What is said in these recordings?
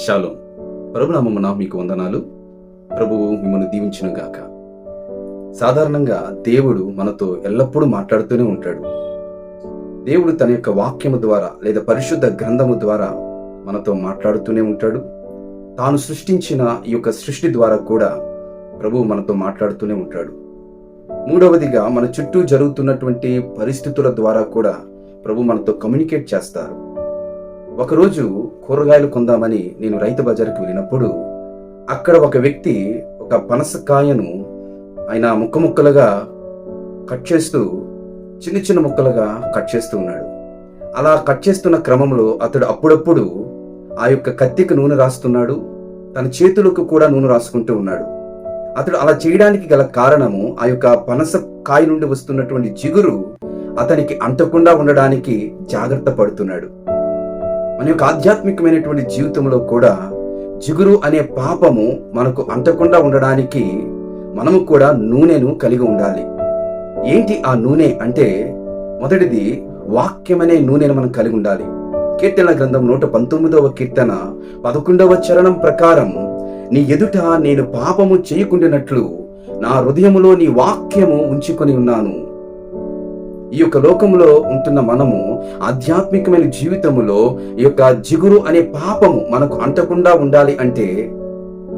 Shalom. ప్రభునామమున మీకు వందనాలు. ప్రభువు మిమ్మల్ని దీవించును గాక. సాధారణంగా దేవుడు మనతో ఎల్లప్పుడూ మాట్లాడుతూనే ఉంటాడు. దేవుడు తన యొక్క వాక్యము ద్వారా లేదా పరిశుద్ధ గ్రంథము ద్వారా మనతో మాట్లాడుతూనే ఉంటాడు. తాను సృష్టించిన ఈ యొక్క సృష్టి ద్వారా కూడా ప్రభువు మనతో మాట్లాడుతూనే ఉంటాడు. మూడవదిగా మన చుట్టూ జరుగుతున్నటువంటి పరిస్థితుల ద్వారా కూడా ప్రభు మనతో కమ్యూనికేట్ చేస్తారు. ఒకరోజు కూరగాయలు కొందామని నేను రైతు బజార్కి వెళ్ళినప్పుడు అక్కడ ఒక వ్యక్తి ఒక పనసకాయను ఆయన ముక్కలుగా కట్ చేస్తూ చిన్న చిన్న ముక్కలుగా కట్ చేస్తూ ఉన్నాడు. అలా కట్ చేస్తున్న క్రమంలో అతడు అప్పుడప్పుడు ఆ యొక్క కత్తికి నూనె రాస్తున్నాడు, తన చేతులకు కూడా నూనె రాసుకుంటూ ఉన్నాడు. అతడు అలా చేయడానికి గల కారణము ఆ యొక్క పనసకాయ నుండి వస్తున్నటువంటి జిగురు అతనికి అంటకుండా ఉండడానికి జాగ్రత్త పడుతున్నాడు. మన యొక్క ఆధ్యాత్మికమైనటువంటి జీవితంలో కూడా జిగురు అనే పాపము మనకు అంటకుండా ఉండడానికి మనము కూడా నూనెను కలిగి ఉండాలి. ఏంటి ఆ నూనె అంటే, మొదటిది వాక్యమనే నూనెను మనం కలిగి ఉండాలి. కీర్తనల గ్రంథం 119వ కీర్తన 11వ చరణం ప్రకారం, నీ ఎదుట నేను పాపము చేయకుండానట్లు నా హృదయములో నీ వాక్యము ఉంచుకొని ఉన్నాను. ఈ యొక్క లోకంలో ఉంటున్న మనము ఆధ్యాత్మికమైన జీవితములో ఈ యొక్క జిగురు అనే పాపము మనకు అంటకుండా ఉండాలి అంటే,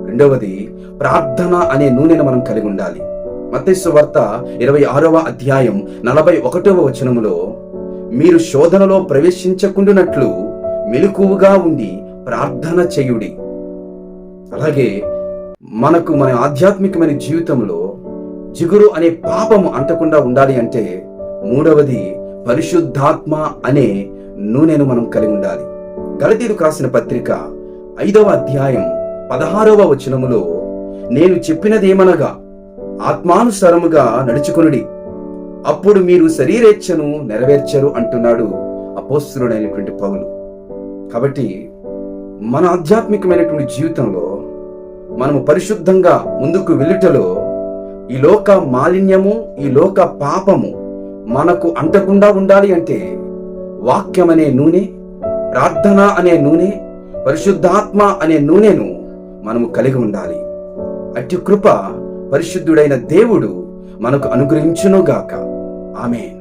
రెండవది ప్రార్థన అనే నూనెను మనం కలిగి ఉండాలి. మత్తయి సువార్త 26వ అధ్యాయం 41వ వచనములో, మీరు శోధనలో ప్రవేశించకుండానట్లు మెలకువగా ఉండి ప్రార్థన చేయుడి. అలాగే మనకు మన ఆధ్యాత్మికమైన జీవితంలో జిగురు అనే పాపము అంటకుండా ఉండాలి అంటే, మూడవది పరిశుద్ధాత్మ అనే నూనెను మనం కలిగి ఉండాలి. గలతీయులకు రాసిన పత్రిక 5వ అధ్యాయం 16వ వచనములో, నేను చెప్పినదేమనగా ఆత్మానుసారముగా నడుచుకొనుడి, అప్పుడు మీరు శరీరేచ్ఛను నెరవేర్చరు అంటున్నాడు అపోస్తలుడైనటువంటి పౌలు. కాబట్టి మన ఆధ్యాత్మికమైనటువంటి జీవితంలో మనము పరిశుద్ధంగా ముందుకు వెళ్ళుటలో ఈ లోక మాలిన్యము, ఈ లోక పాపము మనకు అంటకుండా ఉండాలి అంటే వాక్యం అనే నూనె, ప్రార్థన అనే నూనె, పరిశుద్ధాత్మ అనే నూనెను మనము కలిగి ఉండాలి. అట్టి కృప పరిశుద్ధుడైన దేవుడు మనకు అనుగ్రహించునుగాక. ఆమేన్.